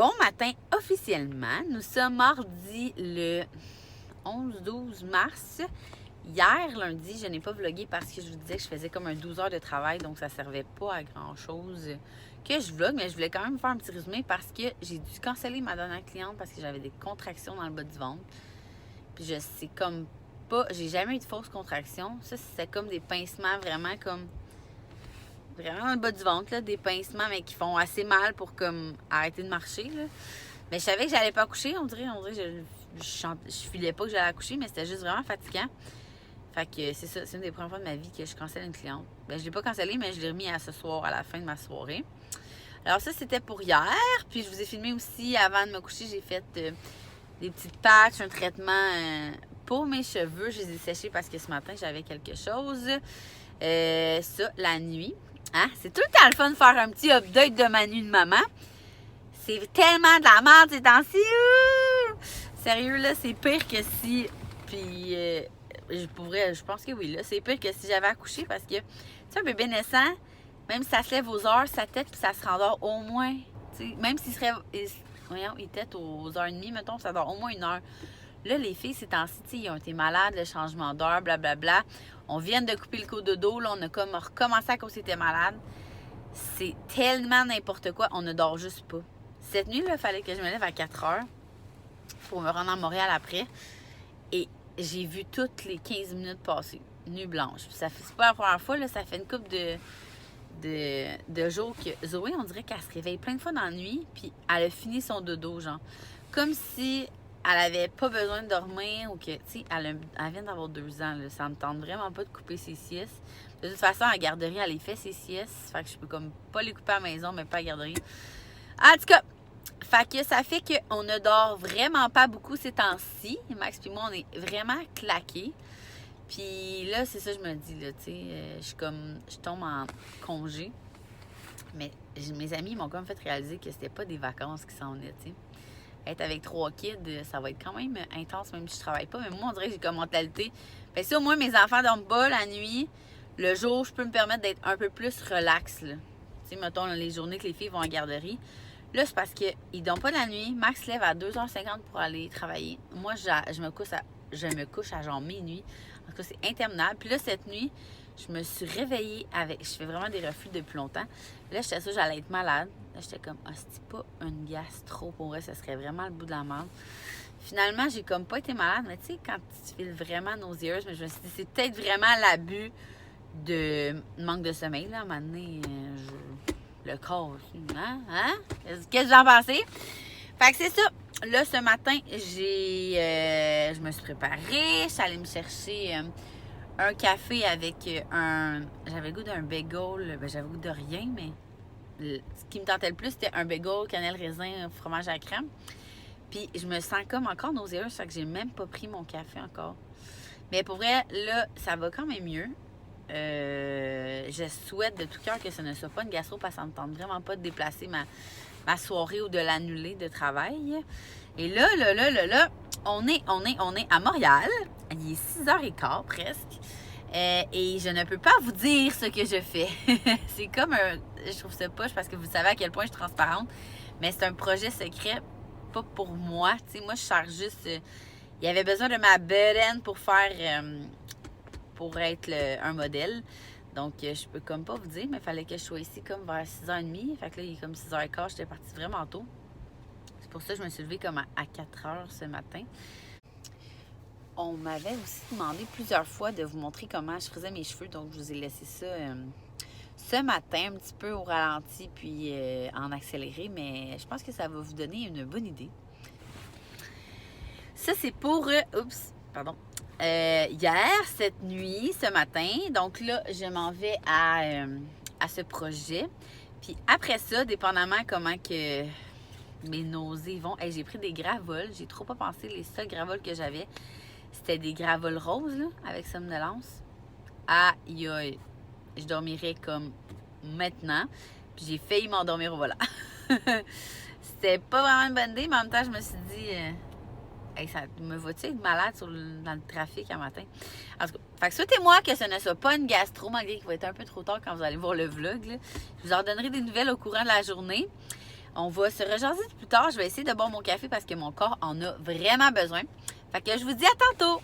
Bon matin officiellement. Nous sommes mardi le 11-12 mars. Hier, lundi, je n'ai pas vlogué parce que je vous disais que je faisais comme un 12 heures de travail, donc ça ne servait pas à grand-chose que je vlogue, mais je voulais quand même faire un petit résumé parce que j'ai dû canceller ma dernière cliente parce que j'avais des contractions dans le bas du ventre. Puis je sais comme pas, j'ai jamais eu de fausses contractions. Ça, c'était comme des pincements vraiment comme... Vraiment dans le bas du ventre, là, des pincements, mais qui font assez mal pour comme arrêter de marcher. Là. Mais je savais que j'allais pas accoucher, on dirait je filais pas que j'allais accoucher, mais c'était juste vraiment fatigant. Fait que c'est ça, c'est une des premières fois de ma vie que je cancelle une cliente. Ben, je l'ai pas cancellée, mais je l'ai remis à ce soir, à la fin de ma soirée. Alors ça, c'était pour hier. Puis je vous ai filmé aussi, avant de me coucher, j'ai fait des petites patchs, un traitement pour mes cheveux. Je les ai séchés parce que ce matin, j'avais quelque chose. Ça, la nuit. Hein? C'est tout le temps le fun de faire un petit update de ma nuit de maman. C'est tellement de la merde ces temps-ci. Sérieux, là, c'est pire que si... Puis, je pense que oui, là. C'est pire que si j'avais accouché parce que, tu sais, un bébé naissant, même si ça se lève aux heures, sa tête, puis ça se rendort au moins... Même s'il serait... Voyons, il tête aux heures et demie, mettons, ça dort au moins 1 heure. Là, les filles, ces temps-ci, ils ont été malades, le changement d'heure, blablabla. On vient de couper le cododo, là, on a comme recommencé à cause c'était malade. C'est tellement n'importe quoi, on ne dort juste pas. Cette nuit, il fallait que je me lève à 4 heures pour me rendre à Montréal après. Et j'ai vu toutes les 15 minutes passer, nuit blanche. Puis c'est pas la première fois, là, ça fait une couple de jours que Zoé, on dirait qu'elle se réveille plein de fois dans la nuit, puis elle a fini son dodo, genre. Comme si elle avait pas besoin de dormir ou que, tu sais, elle vient d'avoir 2 ans, là, ça me tente vraiment pas de couper ses siestes. De toute façon, à la garderie, elle les fait ses siestes, fait que je peux comme pas les couper à la maison, mais pas à la garderie. En tout cas, fait que ça fait qu'on ne dort vraiment pas beaucoup ces temps-ci. Max et moi, on est vraiment claqués. Puis là, c'est ça que je me dis, là, tu sais, je tombe en congé. Mais mes amis m'ont comme fait réaliser que c'était pas des vacances qui s'en venaient, tu sais. Être avec 3 kids, ça va être quand même intense, même si je travaille pas. Mais moi, on dirait que j'ai comme mentalité. Fait que si au moins mes enfants dorment pas la nuit, le jour, je peux me permettre d'être un peu plus relax, là. Tu sais, mettons, les journées que les filles vont en garderie. Là, c'est parce qu'ils dorment pas la nuit. Max se lève à 2h50 pour aller travailler. Moi, je me couche à genre minuit. En tout cas, c'est interminable. Puis là, cette nuit, je me suis réveillée avec... Je fais vraiment des reflux depuis longtemps. Là, j'étais sûre que j'allais être malade. Là, j'étais comme, ah, c'est pas une gastro pour vrai, ça serait vraiment le bout de la merde. Finalement, j'ai comme pas été malade, mais tu sais, quand tu files vraiment nauséeuse, mais je me suis dit, c'est peut-être vraiment l'abus de manque de sommeil, là. À un moment donné, le corps, hein? Qu'est-ce que vous en pensez? Fait que c'est ça. Là, ce matin, je me suis préparée. Je suis allée me chercher un café avec j'avais le goût d'un bagel. Ben, j'avais le goût de rien, mais ce qui me tentait le plus, c'était un bagel, cannelle, raisin, fromage à la crème. Puis, je me sens comme encore nauséeuse, fait que j'ai même pas pris mon café encore. Mais pour vrai, là, ça va quand même mieux. Je souhaite de tout cœur que ce ne soit pas une gastro parce que ça ne me tente vraiment pas de déplacer ma soirée ou de l'annuler de travail. Et là, on est à Montréal. Il est 6h15 presque. Et je ne peux pas vous dire ce que je fais. C'est comme je trouve ça poche parce que vous savez à quel point je suis transparente. Mais c'est un projet secret, pas pour moi. Tu sais, moi, je cherche juste... il y avait besoin de ma bedaine pour faire... pour être un modèle. Donc, je peux comme pas vous dire, mais il fallait que je sois ici comme vers 6h30. Fait que là, il est comme 6h15. J'étais partie vraiment tôt. C'est pour ça que je me suis levée comme à 4h ce matin. On m'avait aussi demandé plusieurs fois de vous montrer comment je faisais mes cheveux. Donc, je vous ai laissé ça ce matin, un petit peu au ralenti, puis en accéléré. Mais je pense que ça va vous donner une bonne idée. Ça, c'est pour... hier, cette nuit, ce matin. Donc là, je m'en vais à ce projet. Puis après ça, dépendamment comment que mes nausées vont... Hey, j'ai pris des gravols. J'ai trop pas pensé. Les seuls gravols que j'avais, c'était des gravols roses, là, avec somnolence. Aïe, aïe. Je dormirais comme maintenant. Puis j'ai failli m'endormir au volant. C'était pas vraiment une bonne idée, mais en même temps, je me suis dit... Hey, ça me va-tu être malade dans le trafic un matin? En tout cas, fait que souhaitez-moi que ce ne soit pas une gastro, malgré qu'il va être un peu trop tard quand vous allez voir le vlog. Là. Je vous en donnerai des nouvelles au courant de la journée. On va se rejaser plus tard. Je vais essayer de boire mon café parce que mon corps en a vraiment besoin. Fait que je vous dis à tantôt!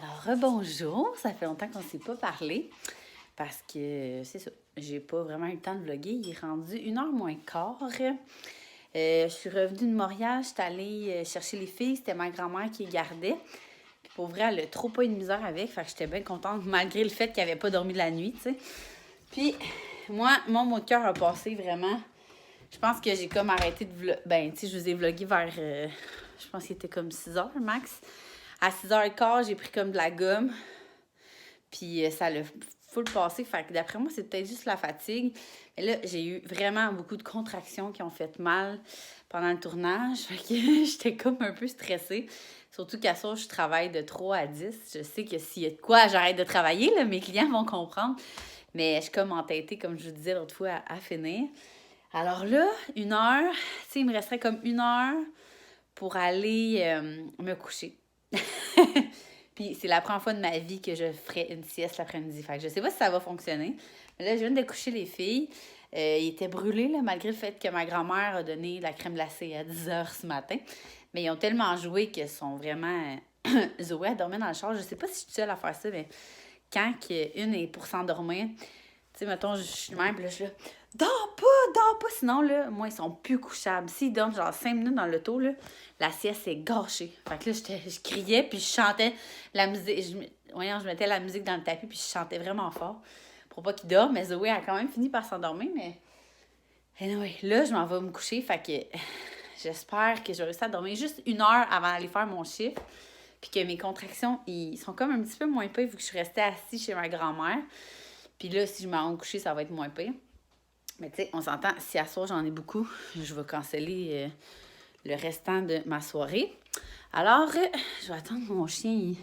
Alors, rebonjour, ça fait longtemps qu'on ne s'est pas parlé parce que c'est ça, j'ai pas vraiment eu le temps de vlogger. Il est rendu 1h moins quart. Je suis revenue de Montréal, je suis allée chercher les filles, c'était ma grand-mère qui les gardait. Puis pour vrai, elle a trop pas eu de misère avec, fait que j'étais bien contente malgré le fait qu'elle n'avait pas dormi de la nuit, tu sais. Puis moi, mon mot de cœur a passé vraiment. Je pense que j'ai comme arrêté de vlogger. Ben, tu sais, je vous ai vlogué vers. Je pense qu'il était comme 6h max. À 6h15, j'ai pris comme de la gomme. Puis ça l'a full passé. Fait que d'après moi, c'est peut-être juste la fatigue. Mais là, j'ai eu vraiment beaucoup de contractions qui ont fait mal pendant le tournage. Fait que j'étais comme un peu stressée. Surtout qu'à ça, je travaille de 3 à 10. Je sais que s'il y a de quoi, j'arrête de travailler. Là, mes clients vont comprendre. Mais je suis comme entêtée, comme je vous disais l'autre fois, à finir. Alors là, 1h, tu sais, il me resterait comme 1h pour aller me coucher. Puis c'est la première fois de ma vie que je ferais une sieste l'après-midi. Fait que je sais pas si ça va fonctionner. Mais là, je viens de coucher les filles. Ils étaient brûlés, là, malgré le fait que ma grand-mère a donné la crème glacée à 10h ce matin. Mais ils ont tellement joué qu'ils sont vraiment... Zoé, elle dormait dans le char. Je sais pas si je suis seule à faire ça, mais quand une est pour s'endormir, tu sais, mettons, je suis même, puis là, je suis là... Dors pas! Sinon, là, moi, ils sont plus couchables. S'ils dorment genre 5 minutes dans l'auto, là, la sieste est gâchée. Fait que là, je criais, puis je chantais la musique. Je mettais la musique dans le tapis, puis je chantais vraiment fort pour pas qu'ils dorment. Mais Zoé a quand même fini par s'endormir, mais... Anyway, là, je m'en vais me coucher, fait que j'espère que je vais réussir à dormir juste 1h avant d'aller faire mon chiffre. Puis que mes contractions, ils sont comme un petit peu moins pires vu que je suis restée assise chez ma grand-mère. Puis là, si je m'en vais me coucher, ça va être moins pire. Mais tu sais, on s'entend, si à soir j'en ai beaucoup, je vais canceller le restant de ma soirée. Alors, je vais attendre que mon chien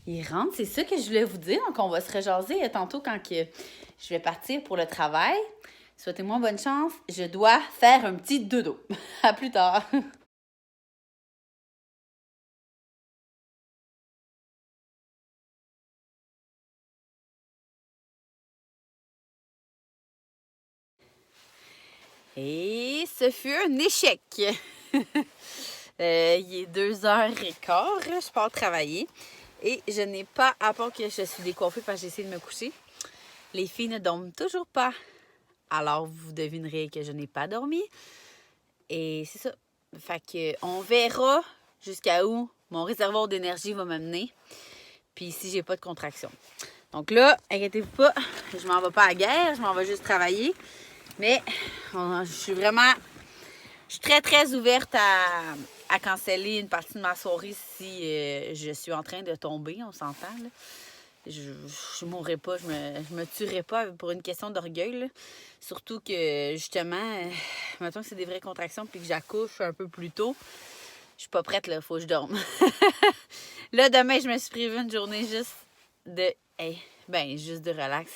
il rentre. C'est ça que je voulais vous dire. Donc, on va se rejaser tantôt quand je vais partir pour le travail. Souhaitez-moi bonne chance. Je dois faire un petit dodo. À plus tard. Et ce fut un échec. Il est 2h15, je pars travailler. Et je n'ai pas, à part que je suis décoiffée parce que j'ai essayé de me coucher, les filles ne dorment toujours pas. Alors, vous devinerez que je n'ai pas dormi. Et c'est ça. Fait que on verra jusqu'à où mon réservoir d'énergie va m'amener. Puis si j'ai pas de contraction. Donc là, inquiétez-vous pas, je m'en vais pas à la guerre, je m'en vais juste travailler. Mais je suis très, très ouverte à canceller une partie de ma soirée si je suis en train de tomber, on s'entend, là. Je mourrai pas, je me tuerai pas pour une question d'orgueil, là. Surtout que, justement, mettons que c'est des vraies contractions puis que j'accouche un peu plus tôt, je suis pas prête, là, faut que je dorme. Là, demain, je me suis prévu une journée juste juste de relax.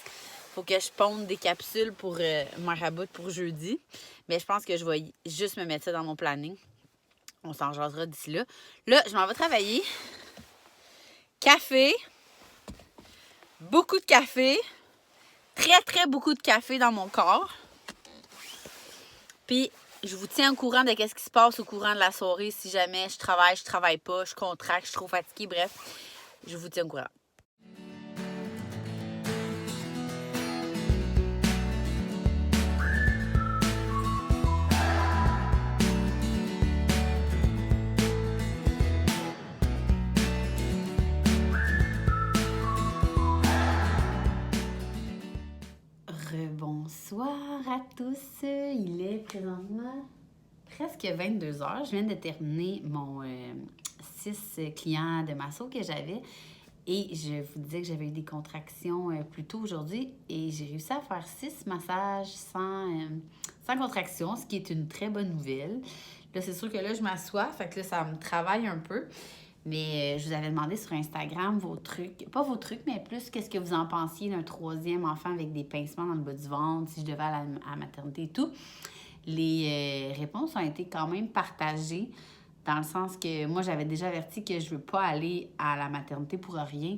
Faut que je ponde des capsules pour Marabout pour jeudi. Mais je pense que je vais juste me mettre ça dans mon planning. On s'en jasera d'ici là. Là, je m'en vais travailler. Café. Beaucoup de café. Très, très beaucoup de café dans mon corps. Puis, je vous tiens au courant de ce qui se passe au courant de la soirée. Si jamais je travaille pas, je contracte, je suis trop fatiguée. Bref, je vous tiens au courant. Bonsoir à tous. Il est présentement presque 22h. Je viens de terminer mon 6 clients de masso que j'avais. Et je vous disais que j'avais eu des contractions plus tôt aujourd'hui et j'ai réussi à faire 6 massages sans contraction, ce qui est une très bonne nouvelle. Là, c'est sûr que là, je m'assois, fait que là, ça me travaille un peu. Mais je vous avais demandé sur Instagram vos trucs, pas vos trucs, mais plus qu'est-ce que vous en pensiez d'un 3e enfant avec des pincements dans le bas du ventre, si je devais aller à la maternité et tout. Les réponses ont été quand même partagées, dans le sens que moi, j'avais déjà averti que je veux pas aller à la maternité pour rien.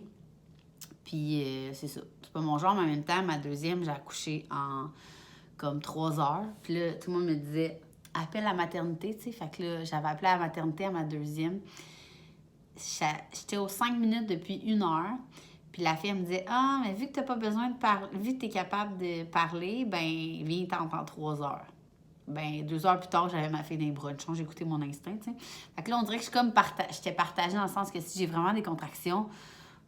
Puis c'est ça. C'est pas mon genre, mais en même temps, ma 2e, j'ai accouché en comme 3 heures. Puis là, tout le monde me disait, appelle la maternité, tu sais. Fait que là, j'avais appelé à la maternité à ma 2e. J'étais aux 5 minutes depuis 1 heure. Puis la fille, elle me disait, ah, mais vu que t'as pas besoin de parler, vu que t'es capable de parler, ben, viens t'en 3 heures. Ben, 2 heures plus tard, j'avais ma fille dans les bras de j'ai écouté mon instinct, tu sais. Fait que là, on dirait que je suis comme j'étais partagée dans le sens que si j'ai vraiment des contractions,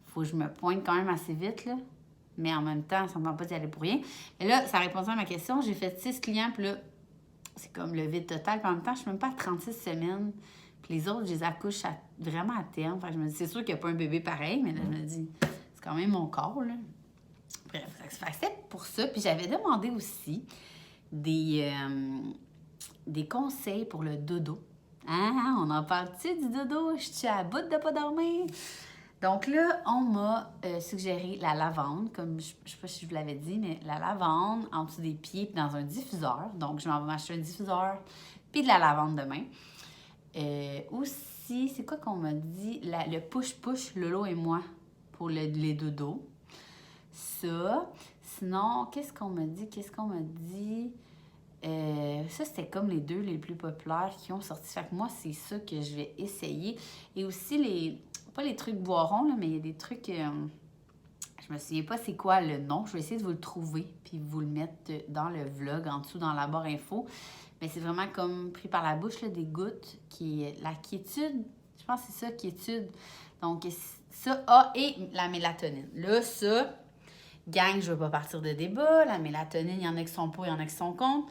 faut que je me pointe quand même assez vite, là. Mais en même temps, ça ne me tente pas d'y aller pour rien. Et là, ça répondait à ma question. J'ai fait 6 clients, puis là, c'est comme le vide total. Puis en même temps, je suis même pas à 36 semaines. Puis les autres, je les accouche vraiment à terme. Fait que je me dis, c'est sûr qu'il n'y a pas un bébé pareil, mais là, je me dis, c'est quand même mon corps, là. Bref, c'est pour ça. Puis j'avais demandé aussi des conseils pour le dodo. Ah, on en parle-tu du dodo? Je suis à bout de pas dormir. Donc là, on m'a suggéré la lavande, comme je ne sais pas si je vous l'avais dit, mais la lavande en dessous des pieds puis dans un diffuseur. Donc, je m'en vais m'acheter un diffuseur puis de la lavande demain. Aussi, c'est quoi qu'on m'a dit? Le push-push, Lolo et moi, pour les dodos. Ça. Sinon, qu'est-ce qu'on m'a dit? Ça, c'était comme les 2 les plus populaires qui ont sorti. Fait que moi, c'est ça que je vais essayer. Et aussi, pas les trucs boirons, là, mais il y a des trucs... je me souviens pas c'est quoi le nom. Je vais essayer de vous le trouver puis vous le mettre dans le vlog, en dessous, dans la barre info. Mais c'est vraiment comme pris par la bouche, là, des gouttes. La quiétude, je pense que c'est ça, quiétude. Donc, ça, et la mélatonine. Là, ça... Gang, je ne veux pas partir de débat. La mélatonine, il y en a qui sont pour, il y en a qui sont contre.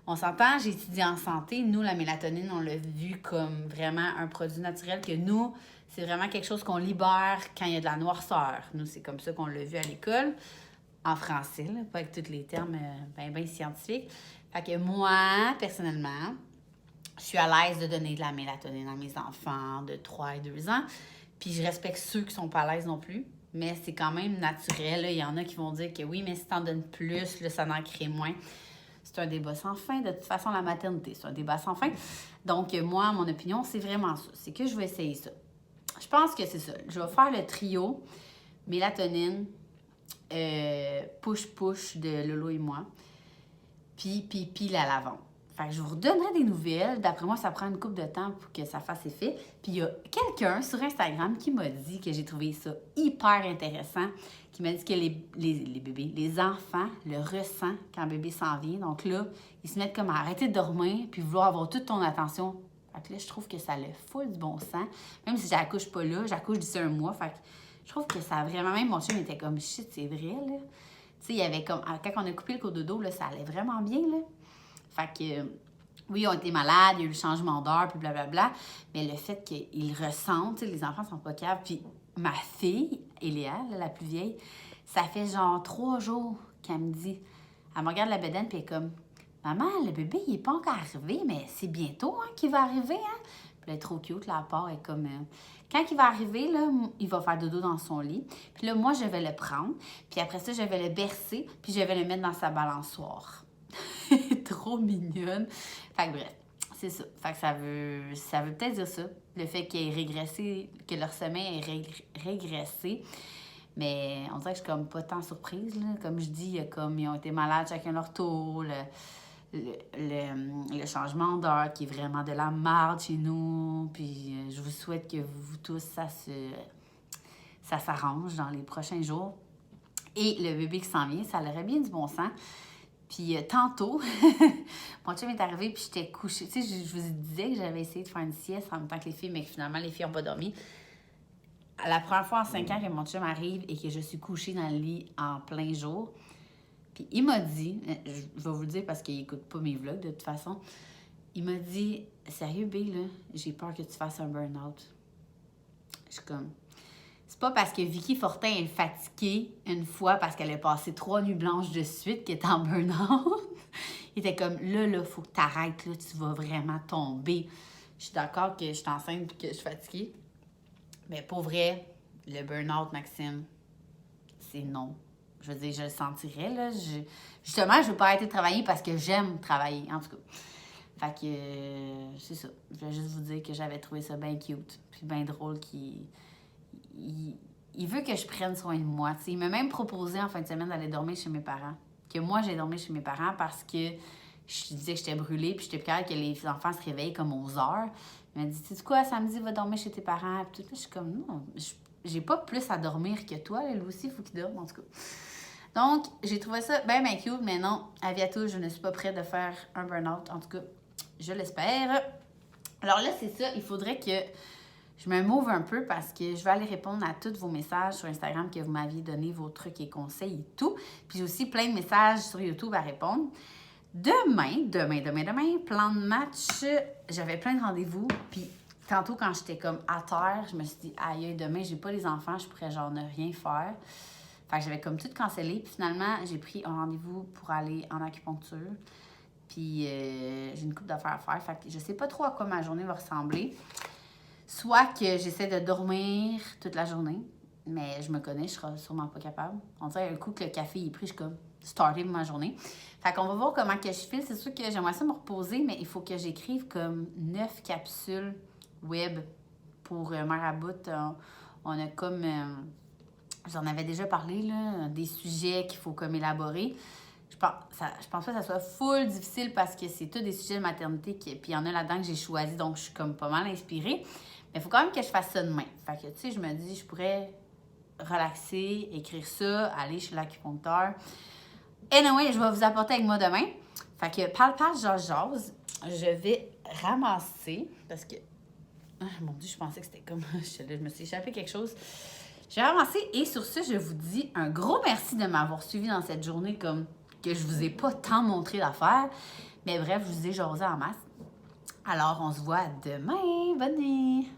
On s'entend, j'ai étudié en santé. Nous, la mélatonine, on l'a vu comme vraiment un produit naturel que nous, c'est vraiment quelque chose qu'on libère quand il y a de la noirceur. Nous, c'est comme ça qu'on l'a vu à l'école, en français, là, pas avec tous les termes bien scientifiques. Fait que moi, personnellement, je suis à l'aise de donner de la mélatonine à mes enfants de 3 et 2 ans. Puis je respecte ceux qui sont pas à l'aise non plus. Mais c'est quand même naturel. Là. Il y en a qui vont dire que oui, mais si t'en donnes plus, là, ça en crée moins. C'est un débat sans fin. De toute façon, la maternité, c'est un débat sans fin. Donc, moi, mon opinion, c'est vraiment ça. C'est que je vais essayer ça. Je pense que c'est ça. Je vais faire le trio mélatonine, push-push de Lolo et moi, puis la lavande. Fait que je vous redonnerai des nouvelles. D'après moi, ça prend une couple de temps pour que ça fasse effet. Puis il y a quelqu'un sur Instagram qui m'a dit que j'ai trouvé ça hyper intéressant, qui m'a dit que les bébés, les enfants le ressentent quand un bébé s'en vient. Donc là, ils se mettent comme à arrêter de dormir puis vouloir avoir toute ton attention. Fait que là, je trouve que ça le fout du bon sens. Même si j'accouche pas là, j'accouche d'ici 1 mois. Fait que je trouve que ça a vraiment... Même mon chum était comme, shit, c'est vrai, là. Tu sais, il y avait comme... Quand on a coupé le cododo, là, ça allait vraiment bien, là. Fait que, oui, ils ont été malades, il y a eu le changement d'heure, puis blablabla. Mais le fait qu'ils ressentent, les enfants sont pas capables. Puis ma fille, Eléa, la plus vieille, ça fait genre 3 jours qu'elle me dit, elle me regarde la bedaine, puis elle est comme, maman, le bébé, il est pas encore arrivé, mais c'est bientôt qu'il va arriver, hein? Puis elle est trop cute, là, à part, elle est comme, quand il va arriver, là, il va faire dodo dans son lit. Puis là, moi, je vais le prendre, puis après ça, je vais le bercer, puis je vais le mettre dans sa balançoire. Trop mignonne. Fait que bref, c'est ça. Fait que ça veut peut-être dire ça. Le fait qu'il ait régressé, que leur sommeil ait régressé. Mais on dirait que je suis comme pas tant surprise, là. Comme je dis, comme ils ont été malades chacun leur tour, le changement d'heure qui est vraiment de la marde chez nous. Puis je vous souhaite que vous tous, ça s'arrange dans les prochains jours. Et le bébé qui s'en vient, ça aurait bien du bon sens. Puis tantôt, mon chum est arrivé puis j'étais couchée. Tu sais, je vous disais que j'avais essayé de faire une sieste en même temps que les filles, mais que finalement, les filles n'ont pas dormi. La première fois en 5 ans que mon chum arrive et que je suis couchée dans le lit en plein jour, puis il m'a dit, je vais vous le dire parce qu'il n'écoute pas mes vlogs de toute façon, il m'a dit, sérieux, B, là, j'ai peur que tu fasses un burn-out. Je suis comme, C'est pas parce que Vicky Fortin est fatiguée une fois parce qu'elle a passé 3 nuits blanches de suite qu'elle est en burn-out. Il était comme, là, faut que t'arrêtes, là, tu vas vraiment tomber. Je suis d'accord que je suis enceinte et que je suis fatiguée. Mais pour vrai, le burn-out, Maxime, c'est non. Je veux dire, je le sentirais, là. Justement, je veux pas arrêter de travailler parce que j'aime travailler, en tout cas. Fait que, c'est ça. Je voulais juste vous dire que j'avais trouvé ça bien cute. Puis bien drôle qu'il... Il veut que je prenne soin de moi. T'sais, il m'a même proposé en fin de semaine d'aller dormir chez mes parents. Que moi, j'ai dormi chez mes parents parce que je disais que j'étais brûlée puis j'étais plus capable que les enfants se réveillent comme aux heures. Il m'a dit, tu sais quoi, samedi, va dormir chez tes parents. Puis tout. Je suis comme, non, j'ai pas plus à dormir que toi. Lui aussi, il faut qu'il dorme, en tout cas. Donc, j'ai trouvé ça bien cute, mais non, à bientôt, je ne suis pas prête de faire un burn-out. En tout cas, je l'espère. Alors là, c'est ça, il faudrait que je me move un peu parce que je vais aller répondre à tous vos messages sur Instagram que vous m'aviez donné, vos trucs et conseils et tout. Puis j'ai aussi plein de messages sur YouTube à répondre. Demain, plan de match, j'avais plein de rendez-vous. Puis tantôt, quand j'étais comme à terre, je me suis dit, aïe, demain, j'ai pas les enfants, je pourrais genre ne rien faire. Fait que j'avais comme tout cancellé. Puis finalement, j'ai pris un rendez-vous pour aller en acupuncture. Puis j'ai une couple d'affaires à faire. Fait que je sais pas trop à quoi ma journée va ressembler. Soit que j'essaie de dormir toute la journée, mais je me connais, je serai sûrement pas capable. On dirait un coup que le café est pris, je suis comme starté ma journée. Fait qu'on va voir comment que je file. C'est sûr que j'aimerais ça me reposer, mais il faut que j'écrive comme 9 capsules web pour Marabout. On a comme... j'en avais déjà parlé, là, des sujets qu'il faut comme élaborer. Je pense pas que ça soit full difficile parce que c'est tous des sujets de maternité. Puis il y en a là-dedans que j'ai choisi, donc je suis comme pas mal inspirée. Mais il faut quand même que je fasse ça demain. Fait que, tu sais, je me dis, je pourrais relaxer, écrire ça, aller chez l'acupuncteur. Anyway, je vais vous apporter avec moi demain. Fait que, parle, jase. Je vais ramasser, parce que... Ah, mon Dieu, je pensais que c'était comme... je me suis échappé quelque chose. Je vais ramasser et sur ce, je vous dis un gros merci de m'avoir suivi dans cette journée comme que je vous ai pas tant montré d'affaires. Mais bref, je vous ai jasé en masse. Alors, on se voit demain. Bonne nuit!